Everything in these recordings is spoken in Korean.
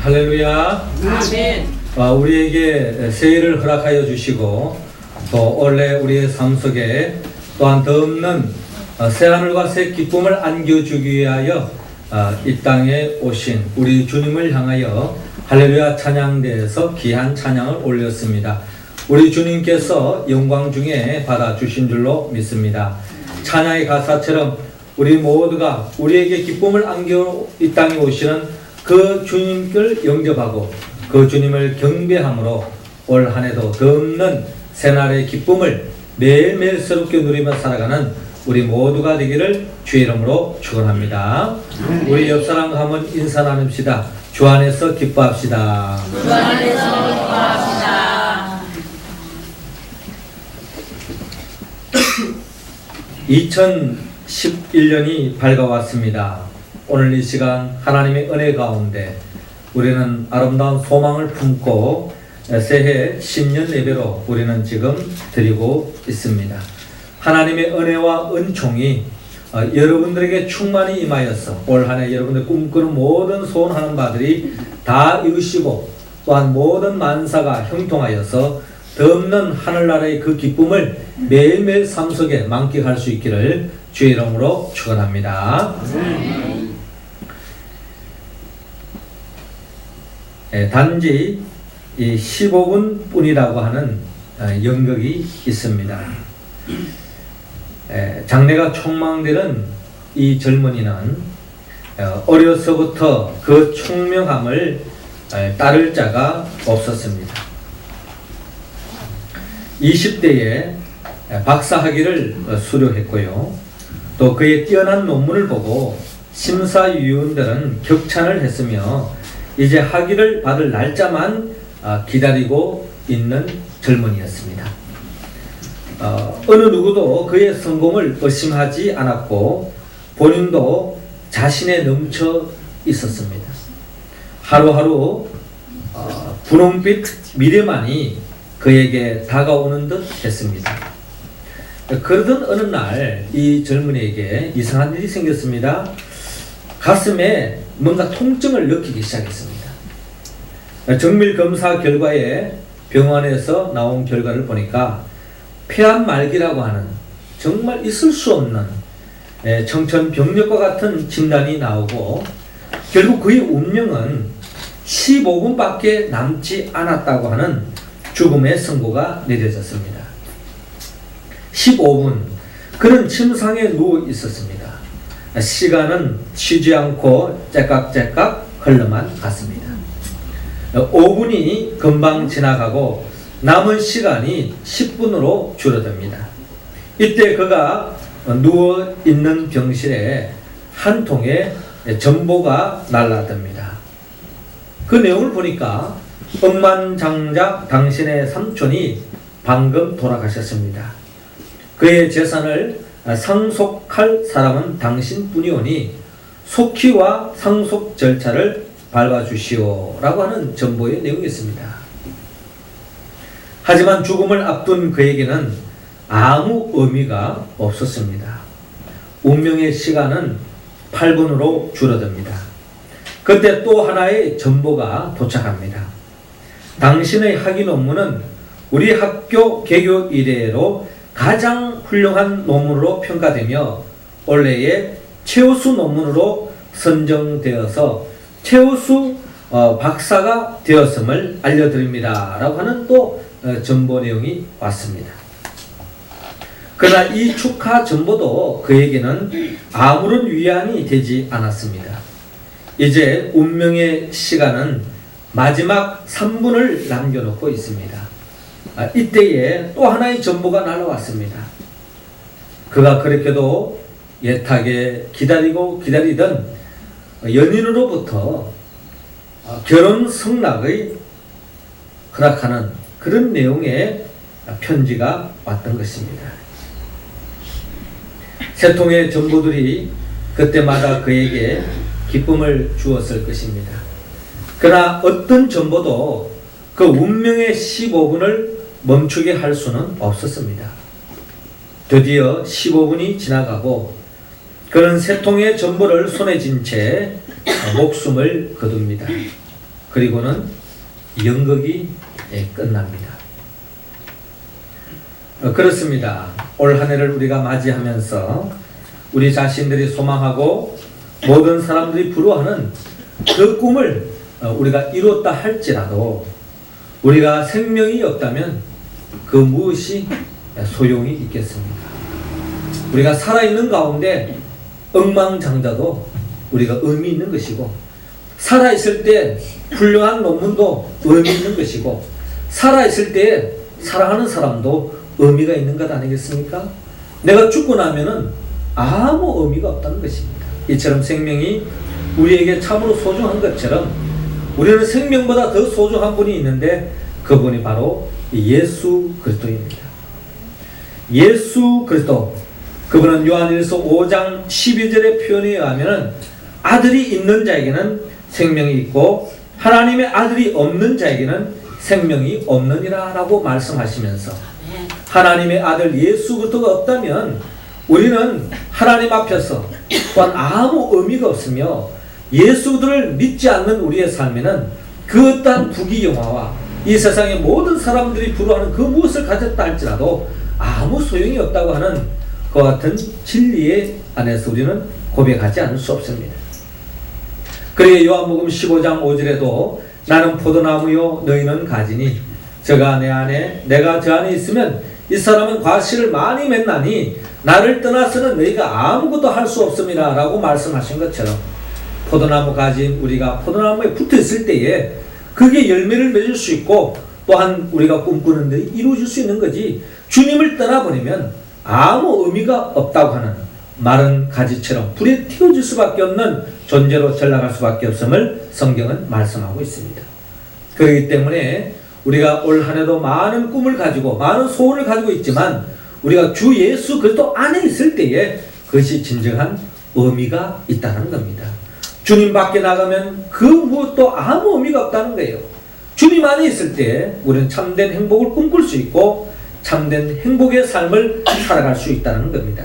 할렐루야. 아멘. 우리에게 새해를 허락하여 주시고 또 올해 우리의 삶 속에 또한 더 없는 새하늘과 새 기쁨을 안겨주기 위하여 이 땅에 오신 우리 주님을 향하여 할렐루야 찬양대에서 귀한 찬양을 올렸습니다. 우리 주님께서 영광 중에 받아주신 줄로 믿습니다. 찬양의 가사처럼 우리 모두가 우리에게 기쁨을 안겨 이 땅에 오시는 그 주님을 영접하고 그 주님을 경배함으로 올 한 해도 더 없는 새날의 기쁨을 매일매일 새롭게 누리며 살아가는 우리 모두가 되기를 주의 이름으로 축원합니다. 우리 옆사람과 한번 인사 나눕시다. 주 안에서 기뻐합시다. 주 안에서 기뻐합시다. 2011년이 밝아왔습니다. 오늘 이 시간 하나님의 은혜 가운데 우리는 아름다운 소망을 품고 새해 신년 예배로 우리는 지금 드리고 있습니다. 하나님의 은혜와 은총이 여러분들에게 충만히 임하여서 올 한 해 여러분들 꿈꾸는 모든 소원하는 바들이 다 이루시고 또한 모든 만사가 형통하여서 더 없는 하늘나라의 그 기쁨을 매일매일 삶 속에 만끽할 수 있기를 주의 이름으로 축원합니다. 단지 이 15분 뿐이라고 하는 연극이 있습니다. 장래가 촉망되는 이 젊은이는 어려서부터 그 총명함을 따를 자가 없었습니다. 20대에 박사학위를 수료했고요. 또 그의 뛰어난 논문을 보고 심사위원들은 격찬을 했으며 이제 학위를 받을 날짜만 기다리고 있는 젊은이였습니다. 어느 누구도 그의 성공을 의심하지 않았고 본인도 자신에 넘쳐 있었습니다. 하루하루 분홍빛 미래만이 그에게 다가오는 듯 했습니다. 그러던 어느 날 이 젊은이에게 이상한 일이 생겼습니다. 가슴에 뭔가 통증을 느끼기 시작했습니다. 정밀 검사 결과에 병원에서 나온 결과를 보니까 폐암 말기라고 하는 정말 있을 수 없는 청천벽력과 같은 진단이 나오고 결국 그의 운명은 15분밖에 남지 않았다고 하는 죽음의 선고가 내려졌습니다. 15분 그는 침상에 누워 있었습니다. 시간은 쉬지 않고 째깍째깍 흘러만 갔습니다. 5분이 금방 지나가고 남은 시간이 10분으로 줄어듭니다. 이때 그가 누워있는 병실에 한 통의 전보가 날아듭니다. 그 내용을 보니까 억만장자 당신의 삼촌이 방금 돌아가셨습니다. 그의 재산을 상속할 사람은 당신뿐이오니 속히와 상속 절차를 밟아주시오 라고 하는 전보의 내용이었습니다. 하지만 죽음을 앞둔 그에게는 아무 의미가 없었습니다. 운명의 시간은 8분으로 줄어듭니다. 그때 또 하나의 전보가 도착합니다. 당신의 학위 논문은 우리 학교 개교 이래로 가장 훌륭한 논문으로 평가되며 올해의 최우수 논문으로 선정되어서 최우수 박사가 되었음을 알려드립니다 라고 하는 또 전보 내용이 왔습니다. 그러나 이 축하 전보도 그에게는 아무런 위안이 되지 않았습니다. 이제 운명의 시간은 마지막 3분을 남겨놓고 있습니다. 이때에 또 하나의 전보가 날아왔습니다. 그가 그렇게도 애타게 기다리던 연인으로부터 결혼 승낙의 허락하는 그런 내용의 편지가 왔던 것입니다. 세 통의 전보들이 그때마다 그에게 기쁨을 주었을 것입니다. 그러나 어떤 전보도 그 운명의 15분을 멈추게 할 수는 없었습니다. 드디어 15분이 지나가고 그는 세 통의 전보를 손에 쥔 채 목숨을 거둡니다. 그리고는 연극이 끝납니다. 그렇습니다. 올 한 해를 우리가 맞이하면서 우리 자신들이 소망하고 모든 사람들이 부러워하는 그 꿈을 우리가 이뤘다 할지라도 우리가 생명이 없다면 그 무엇이 소용이 있겠습니까? 우리가 살아있는 가운데 억망장자도 우리가 의미 있는 것이고, 살아있을 때 훌륭한 논문도 의미 있는 것이고, 살아있을 때 사랑하는 사람도 의미가 있는 것 아니겠습니까? 내가 죽고 나면은 아무 의미가 없다는 것입니다. 이처럼 생명이 우리에게 참으로 소중한 것처럼 우리는 생명보다 더 소중한 분이 있는데 그분이 바로 예수 그리스도입니다. 예수 그리스도, 그분은 요한일서 5장 12절의 표현에 의하면 아들이 있는 자에게는 생명이 있고 하나님의 아들이 없는 자에게는 생명이 없느니라 라고 말씀하시면서, 하나님의 아들 예수 그리스도가 없다면 우리는 하나님 앞에서 또한 아무 의미가 없으며, 예수들을 믿지 않는 우리의 삶에는 그 어떠한 부귀영화와 이 세상의 모든 사람들이 부러워하는 그 무엇을 가졌다 할지라도 아무 소용이 없다고 하는 그와 같은 진리의 안에서 우리는 고백하지 않을 수 없습니다. 그러게 요한복음 15장 5절에도 나는 포도나무요 너희는 가지니 저가 내 안에 내가 저 안에 있으면 이 사람은 과실을 많이 맺나니 나를 떠나서는 너희가 아무것도 할 수 없습니다 라고 말씀하신 것처럼, 포도나무 가진 우리가 포도나무에 붙어 있을 때에 그게 열매를 맺을 수 있고 또한 우리가 꿈꾸는 데 이루어질 수 있는 거지, 주님을 떠나버리면 아무 의미가 없다고 하는 마른 가지처럼 불에 튀어질 수밖에 없는 존재로 전락할 수밖에 없음을 성경은 말씀하고 있습니다. 그렇기 때문에 우리가 올 한 해도 많은 꿈을 가지고 많은 소원을 가지고 있지만 우리가 주 예수 그리스도 안에 있을 때에 그것이 진정한 의미가 있다는 겁니다. 주님 밖에 나가면 그 무엇도 아무 의미가 없다는 거예요. 주님 안에 있을 때 우리는 참된 행복을 꿈꿀 수 있고 참된 행복의 삶을 살아갈 수 있다는 겁니다.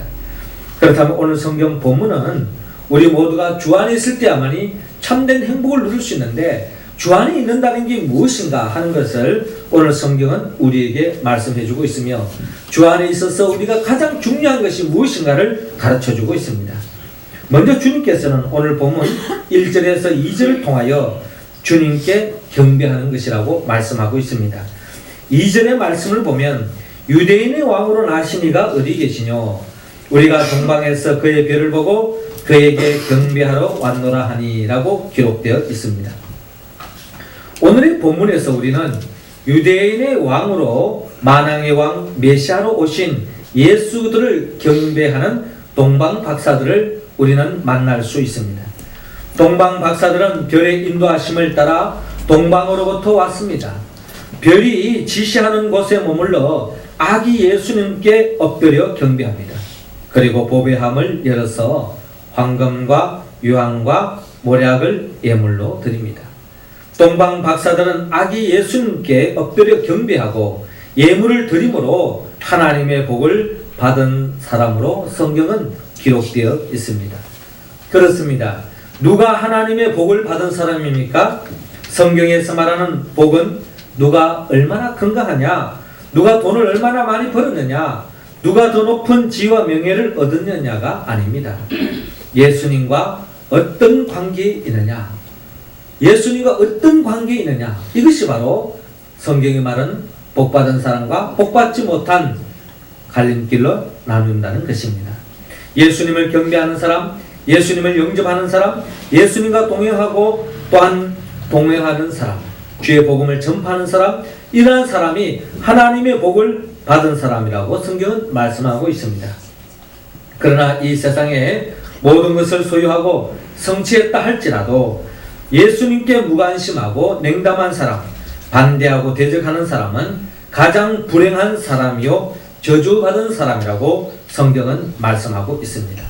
그렇다면 오늘 성경 본문은 우리 모두가 주 안에 있을 때야만이 참된 행복을 누릴 수 있는데, 주 안에 있는다는 게 무엇인가 하는 것을 오늘 성경은 우리에게 말씀해 주고 있으며, 주 안에 있어서 우리가 가장 중요한 것이 무엇인가를 가르쳐 주고 있습니다. 먼저 주님께서는 오늘 본문 1절에서 2절을 통하여 주님께 경배하는 것이라고 말씀하고 있습니다. 2절의 말씀을 보면 유대인의 왕으로 나신 이가 어디 계시뇨? 우리가 동방에서 그의 별을 보고 그에게 경배하러 왔노라 하니 라고 기록되어 있습니다. 오늘의 본문에서 우리는 유대인의 왕으로 만왕의 왕 메시아로 오신 예수들을 경배하는 동방 박사들을 우리는 만날 수 있습니다. 동방 박사들은 별의 인도하심을 따라 동방으로부터 왔습니다. 별이 지시하는 곳에 머물러 아기 예수님께 엎드려 경배합니다. 그리고 보배함을 열어서 황금과 유황과 모략을 예물로 드립니다. 동방 박사들은 아기 예수님께 엎드려 경배하고 예물을 드림으로 하나님의 복을 받은 사람으로 성경은 기록되어 있습니다. 그렇습니다. 누가 하나님의 복을 받은 사람입니까? 성경에서 말하는 복은 누가 얼마나 건강하냐, 누가 돈을 얼마나 많이 벌었느냐, 누가 더 높은 지위와 명예를 얻었느냐가 아닙니다. 예수님과 어떤 관계에 있느냐, 예수님과 어떤 관계에 있느냐, 이것이 바로 성경이 말하는 복받은 사람과 복받지 못한 갈림길로 나눈다는 것입니다. 예수님을 경배하는 사람, 예수님을 영접하는 사람, 예수님과 동행하고 또한 동행하는 사람, 주의 복음을 전파하는 사람, 이러한 사람이 하나님의 복을 받은 사람이라고 성경은 말씀하고 있습니다. 그러나 이 세상에 모든 것을 소유하고 성취했다 할지라도 예수님께 무관심하고 냉담한 사람, 반대하고 대적하는 사람은 가장 불행한 사람이요 저주받은 사람이라고 성경은 말씀하고 있습니다.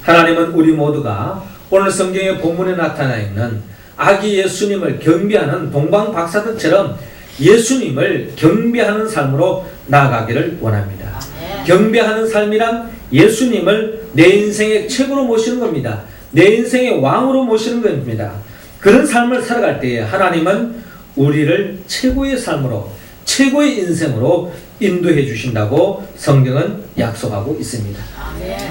하나님은 우리 모두가 오늘 성경의 본문에 나타나 있는 아기 예수님을 경배하는 동방 박사들처럼 예수님을 경배하는 삶으로 나아가기를 원합니다. 경배하는 삶이란 예수님을 내 인생의 최고로 모시는 겁니다. 내 인생의 왕으로 모시는 겁니다. 그런 삶을 살아갈 때에 하나님은 우리를 최고의 삶으로, 최고의 인생으로 인도해 주신다고 성경은 약속하고 있습니다.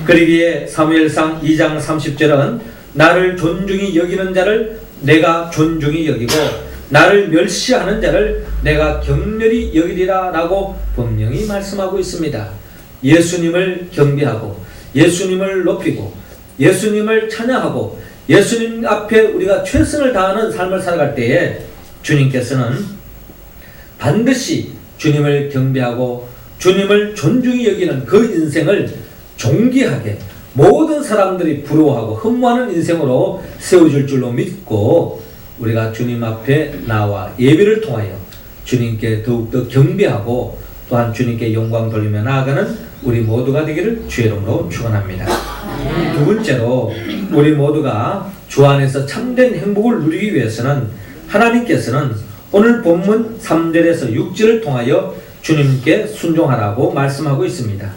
그러기에 사무엘상 2장 30절은 나를 존중히 여기는 자를 내가 존중히 여기고 나를 멸시하는 자를 내가 격렬히 여기리라 라고 분명히 말씀하고 있습니다. 예수님을 경배하고 예수님을 높이고 예수님을 찬양하고 예수님 앞에 우리가 최선을 다하는 삶을 살아갈 때에 주님께서는 반드시 주님을 경배하고 주님을 존중히 여기는 그 인생을 존귀하게 모든 사람들이 부러워하고 흠모하는 인생으로 세워줄 줄로 믿고 우리가 주님 앞에 나와 예배를 통하여 주님께 더욱더 경배하고 또한 주님께 영광 돌리며 나아가는 우리 모두가 되기를 주의 이름으로 축원합니다. 두 번째로 우리 모두가 주 안에서 참된 행복을 누리기 위해서는 하나님께서는 오늘 본문 3절에서 6절을 통하여 주님께 순종하라고 말씀하고 있습니다.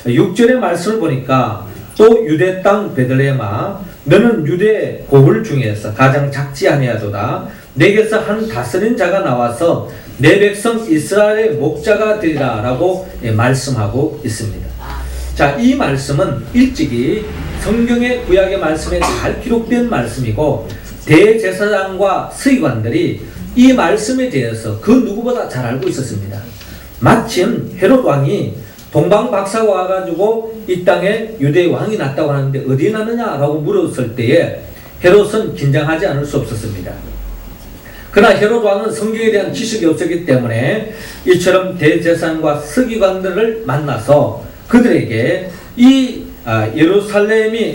6절의 말씀을 보니까 또 유대 땅 베들레헴아 너는 유대 고을 중에서 가장 작지 아니하도다 내게서 한 다스린 자가 나와서 내 백성 이스라엘의 목자가 되리라 라고 말씀하고 있습니다. 자, 이 말씀은 일찍이 성경의 구약의 말씀에 잘 기록된 말씀이고 대제사장과 서기관들이 이 말씀에 대해서 그 누구보다 잘 알고 있었습니다. 마침 헤롯 왕이 동방 박사가 와가지고 이 땅에 유대의 왕이 났다고 하는데 어디에 났느냐라고 물었을 때에 헤롯은 긴장하지 않을 수 없었습니다. 그러나 헤롯 왕은 성경에 대한 지식이 없었기 때문에 이처럼 대제사장과 서기관들을 만나서 그들에게 이 예루살렘에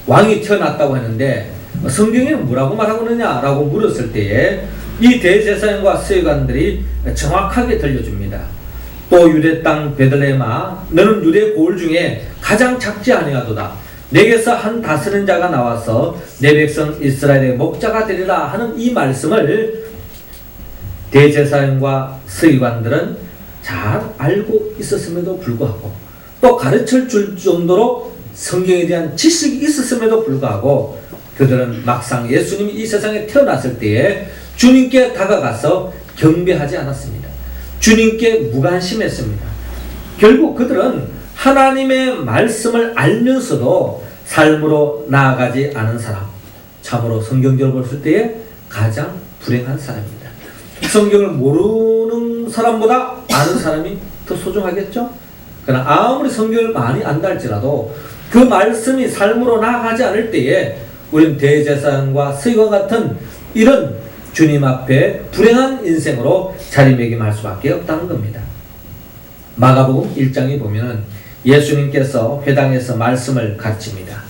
왕이 태어났다고 했는데 성경에는 뭐라고 말하고 있느냐라고 물었을 때에 이 대제사장과 서기관들이 정확하게 들려줍니다. 또 유대 땅 베들레헴아 너는 유대 고을 중에 가장 작지 아니하도다 내게서 한 다스린 자가 나와서 내 백성 이스라엘의 목자가 되리라 하는 이 말씀을 대제사장과 서기관들은 잘 알고 있었음에도 불구하고 또 가르쳐 줄 정도로 성경에 대한 지식이 있었음에도 불구하고 그들은 막상 예수님이 이 세상에 태어났을 때에 주님께 다가가서 경배하지 않았습니다. 주님께 무관심했습니다. 결국 그들은 하나님의 말씀을 알면서도 삶으로 나아가지 않은 사람, 참으로 성경적으로 봤을 때에 가장 불행한 사람입니다. 성경을 모르는 사람보다 아는 사람이 더 소중하겠죠? 그러나 아무리 성경을 많이 안다 할지라도 그 말씀이 삶으로 나아가지 않을 때에 우리는 대제사장과 서기관 같은 이런 주님 앞에 불행한 인생으로 자리매김할 수밖에 없다는 겁니다. 마가복음 1장에 보면은 예수님께서 회당에서 말씀을 가르칩니다.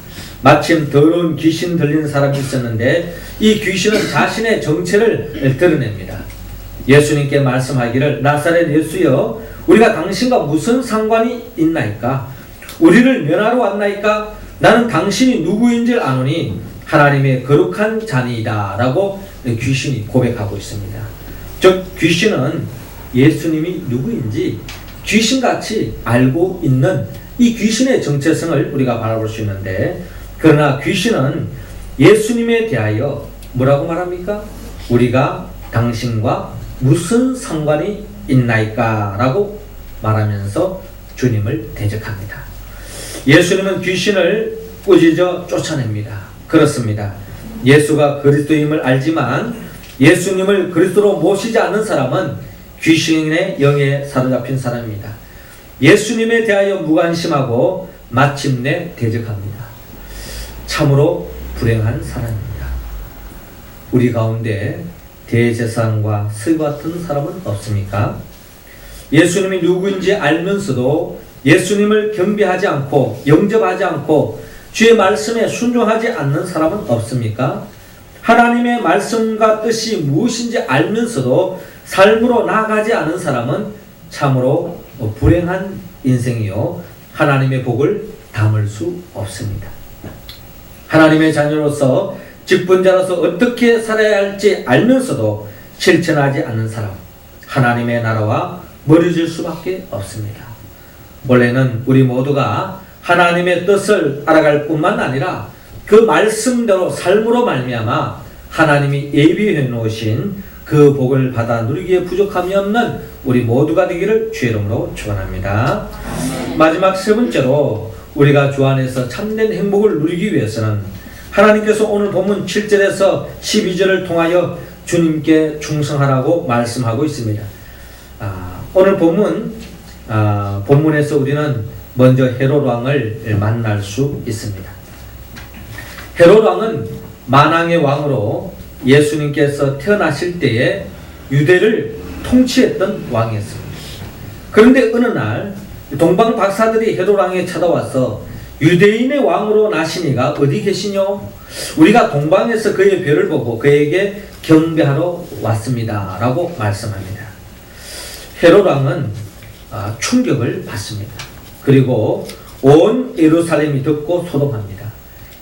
마침 더러운 귀신 들린 사람이 있었는데 이 귀신은 자신의 정체를 드러냅니다. 예수님께 말씀하기를 나사렛 예수여 우리가 당신과 무슨 상관이 있나이까? 우리를 면하러 왔나이까? 나는 당신이 누구인지 아노니 하나님의 거룩한 자니이다 라고 귀신이 고백하고 있습니다. 즉 귀신은 예수님이 누구인지 귀신같이 알고 있는 이 귀신의 정체성을 우리가 바라볼 수 있는데 그러나 귀신은 예수님에 대하여 뭐라고 말합니까? 우리가 당신과 무슨 상관이 있나이까? 라고 말하면서 주님을 대적합니다. 예수님은 귀신을 꾸짖어 쫓아냅니다. 그렇습니다. 예수가 그리스도임을 알지만 예수님을 그리스도로 모시지 않는 사람은 귀신의 영에 사로잡힌 사람입니다. 예수님에 대하여 무관심하고 마침내 대적합니다. 참으로 불행한 사람입니다. 우리 가운데 대제사장과 서기관 같은 사람은 없습니까? 예수님이 누구인지 알면서도 예수님을 경배하지 않고 영접하지 않고 주의 말씀에 순종하지 않는 사람은 없습니까? 하나님의 말씀과 뜻이 무엇인지 알면서도 삶으로 나아가지 않은 사람은 참으로 불행한 인생이요 하나님의 복을 담을 수 없습니다. 하나님의 자녀로서 직분자로서 어떻게 살아야 할지 알면서도 실천하지 않는 사람 하나님의 나라와 멀어질 수밖에 없습니다. 원래는 우리 모두가 하나님의 뜻을 알아갈 뿐만 아니라 그 말씀대로 삶으로 말미암아 하나님이 예비해 놓으신 그 복을 받아 누리기에 부족함이 없는 우리 모두가 되기를 주의 이름으로 축원합니다. 마지막 세 번째로 우리가 주 안에서 참된 행복을 누리기 위해서는 하나님께서 오늘 본문 7절에서 12절을 통하여 주님께 충성하라고 말씀하고 있습니다. 오늘 본문에서 우리는 먼저 헤롯 왕을 만날 수 있습니다. 헤롯 왕은 만왕의 왕으로 예수님께서 태어나실 때에 유대를 통치했던 왕이었습니다. 그런데 어느 날 동방 박사들이 헤롯 왕에 찾아와서 유대인의 왕으로 나시니가 어디 계시뇨? 우리가 동방에서 그의 별을 보고 그에게 경배하러 왔습니다 라고 말씀합니다. 헤롯 왕은 충격을 받습니다. 그리고 온 예루살렘이 듣고 소동합니다.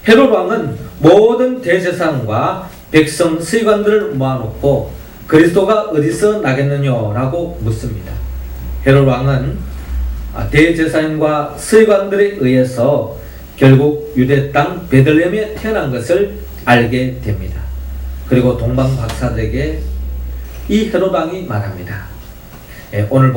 헤롯 왕은 모든 대제사장과 백성 서기관들을 모아놓고 그리스도가 어디서 나겠느냐라고 묻습니다. 헤롯 왕은 대제사장과 서기관들에 의해서 결국 유대 땅 베들레헴에 태어난 것을 알게 됩니다. 그리고 동방 박사들에게 이 헤롯 왕이 말합니다. 오늘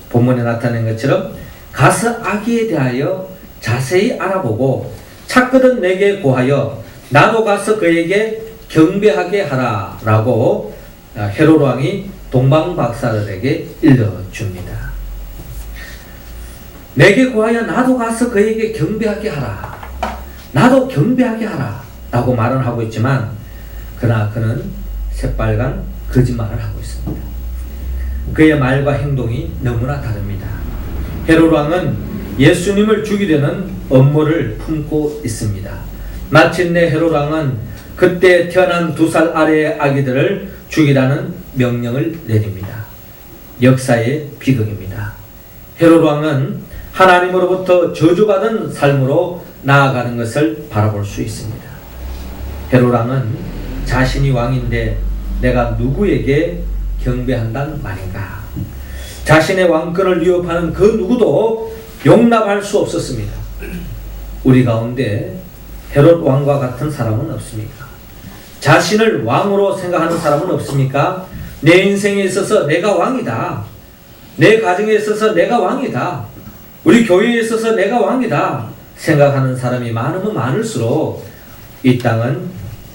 본문에 나타낸 것처럼 가서 아기에 대하여 자세히 알아보고 찾거든 내게 고하여 나도 가서 그에게 경배하게 하라 라고 헤롯 왕이 동방 박사들에게 일러줍니다. 내게 고하여 나도 가서 그에게 경배하게 하라, 나도 경배하게 하라 라고 말은 하고 있지만 그러나 그는 새빨간 거짓말을 하고 있습니다. 그의 말과 행동이 너무나 다릅니다. 헤롯 왕은 예수님을 죽이려는 음모를 품고 있습니다. 마침내 헤롯 왕은 그때 태어난 2살 아래의 아기들을 죽이라는 명령을 내립니다. 역사의 비극입니다. 헤롯 왕은 하나님으로부터 저주받은 삶으로 나아가는 것을 바라볼 수 있습니다. 헤롯 왕은 자신이 왕인데 내가 누구에게 경배한단 말인가? 자신의 왕권을 위협하는 그 누구도 용납할 수 없었습니다. 우리 가운데 헤롯 왕과 같은 사람은 없습니까? 자신을 왕으로 생각하는 사람은 없습니까? 내 인생에 있어서 내가 왕이다. 내 가정에 있어서 내가 왕이다. 우리 교회에 있어서 내가 왕이다. 생각하는 사람이 많으면 많을수록 이 땅은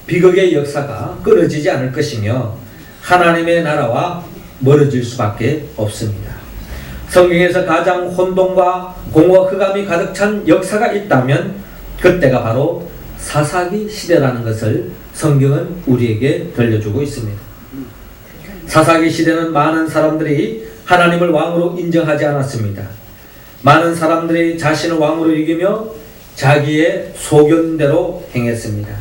비극의 역사가 끊어지지 않을 것이며 하나님의 나라와 멀어질 수밖에 없습니다. 성경에서 가장 혼돈과 공허 흑암이 가득 찬 역사가 있다면 그때가 바로 사사기 시대라는 것을 성경은 우리에게 들려주고 있습니다. 사사기 시대는 많은 사람들이 하나님을 왕으로 인정하지 않았습니다. 많은 사람들이 자신을 왕으로 여기며 자기의 소견대로 행했습니다.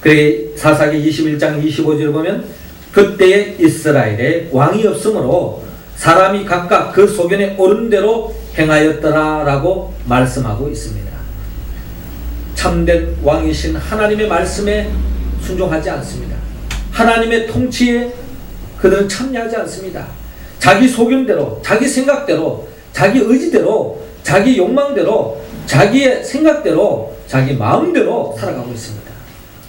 그래 사사기 21장 25절을 보면 그때의 이스라엘에 왕이 없으므로 사람이 각각 그 소견에 옳은 대로 행하였더라라고 말씀하고 있습니다. 참된 왕이신 하나님의 말씀에 순종하지 않습니다. 하나님의 통치에 그들은 참여하지 않습니다. 자기 소견대로, 자기 생각대로, 자기 의지대로, 자기 욕망대로, 자기의 생각대로, 자기 마음대로 살아가고 있습니다.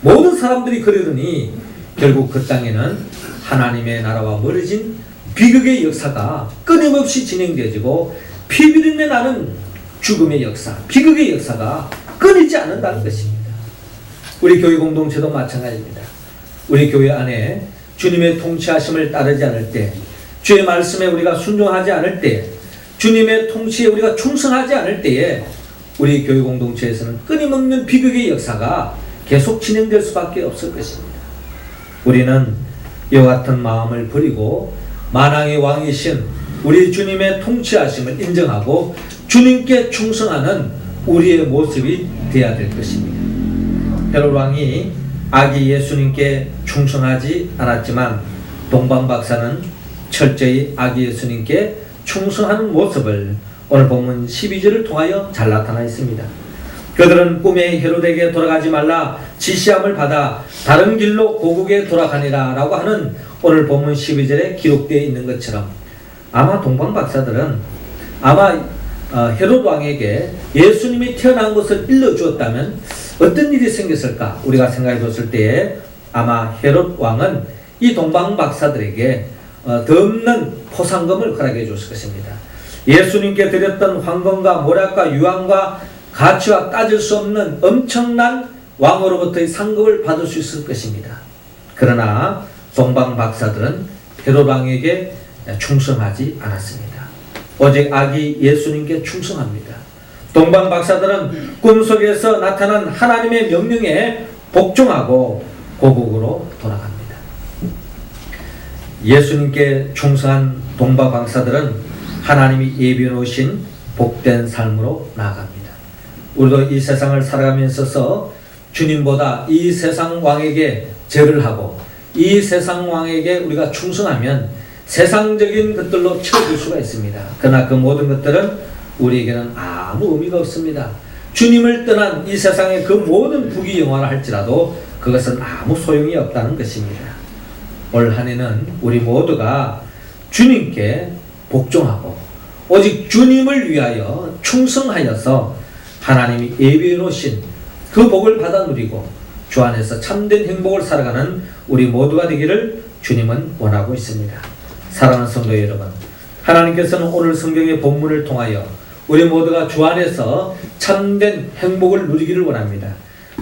모든 사람들이 그러더니 결국 그 땅에는 하나님의 나라와 멀어진 비극의 역사가 끊임없이 진행되어지고 피비린내 나는 죽음의 역사, 비극의 역사가 끊이지 않는다는 것입니다. 우리 교회 공동체도 마찬가지입니다. 우리 교회 안에 주님의 통치하심을 따르지 않을 때, 주의 말씀에 우리가 순종하지 않을 때, 주님의 통치에 우리가 충성하지 않을 때에 우리 교회 공동체에서는 끊임없는 비극의 역사가 계속 진행될 수밖에 없을 것입니다. 우리는 이와 같은 마음을 버리고 만왕의 왕이신 우리 주님의 통치하심을 인정하고 주님께 충성하는 우리의 모습이 되어야 될 것입니다. 헤롯 왕이 아기 예수님께 충성하지 않았지만 동방박사는 철저히 아기 예수님께 충성하는 모습을 오늘 본문 12절을 통하여 잘 나타나 있습니다. 그들은 꿈에 헤롯에게 돌아가지 말라 지시함을 받아 다른 길로 고국에 돌아가니라 라고 하는 오늘 본문 12절에 기록되어 있는 것처럼 아마 동방박사들은 아마 헤롯 왕에게 예수님이 태어난 것을 일러주었다면 어떤 일이 생겼을까? 우리가 생각해 봤을 때에 아마 헤롯 왕은 이 동방 박사들에게 덧없는 포상금을 허락해 줬을 것입니다. 예수님께 드렸던 황금과 모략과 유황과 가치와 따질 수 없는 엄청난 왕으로부터의 상급을 받을 수 있을 것입니다. 그러나 동방 박사들은 헤롯 왕에게 충성하지 않았습니다. 오직 아기 예수님께 충성합니다. 동방 박사들은 꿈속에서 나타난 하나님의 명령에 복종하고 고국으로 돌아갑니다. 예수님께 충성한 동방 박사들은 하나님이 예비해 놓으신 복된 삶으로 나아갑니다. 우리도 이 세상을 살아가면서 있어서 주님보다 이 세상 왕에게 절을 하고 이 세상 왕에게 우리가 충성하면 세상적인 것들로 채워줄 수가 있습니다. 그러나 그 모든 것들은 우리에게는 아무 의미가 없습니다. 주님을 떠난 이 세상의 그 모든 부귀영화를 할지라도 그것은 아무 소용이 없다는 것입니다. 올 한 해는 우리 모두가 주님께 복종하고 오직 주님을 위하여 충성하여서 하나님이 예비해 놓으신 그 복을 받아 누리고 주 안에서 참된 행복을 살아가는 우리 모두가 되기를 주님은 원하고 있습니다. 사랑하는 성도 여러분, 하나님께서는 오늘 성경의 본문을 통하여 우리 모두가 주 안에서 참된 행복을 누리기를 원합니다.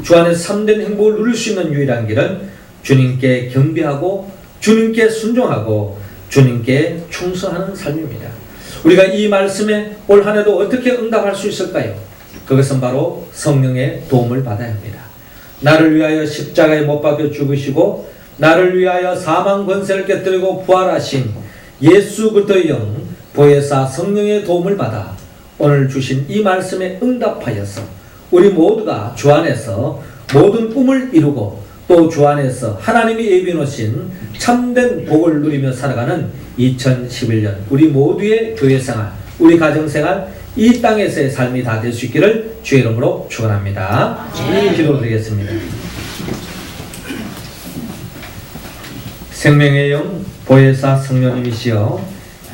주 안에서 참된 행복을 누릴 수 있는 유일한 길은 주님께 경배하고 주님께 순종하고 주님께 충성하는 삶입니다. 우리가 이 말씀에 올 한 해도 어떻게 응답할 수 있을까요? 그것은 바로 성령의 도움을 받아야 합니다. 나를 위하여 십자가에 못 박혀 죽으시고 나를 위하여 사망 권세를 깨뜨리고 부활하신 예수 그리스도의 영 보혜사 성령의 도움을 받아 오늘 주신 이 말씀에 응답하여서 우리 모두가 주 안에서 모든 꿈을 이루고 또 주 안에서 하나님이 예비해 놓으신 참된 복을 누리며 살아가는 2011년 우리 모두의 교회생활, 우리 가정생활, 이 땅에서의 삶이 다 될 수 있기를 주의 이름으로 축원합니다. 기도드리겠습니다. 생명의 영 보혜사 성령님이시여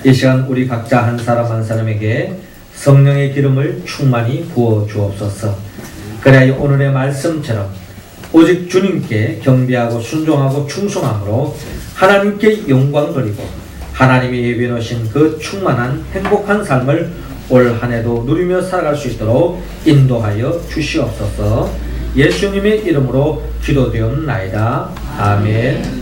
이 시간 우리 각자 한 사람 한 사람에게 성령의 기름을 충만히 부어 주옵소서. 그래야 오늘의 말씀처럼 오직 주님께 경배하고 순종하고 충성함으로 하나님께 영광 돌리고 하나님이 예비해 놓으신 그 충만한 행복한 삶을 올 한 해도 누리며 살아갈 수 있도록 인도하여 주시옵소서. 예수님의 이름으로 기도되옵나이다. 아멘.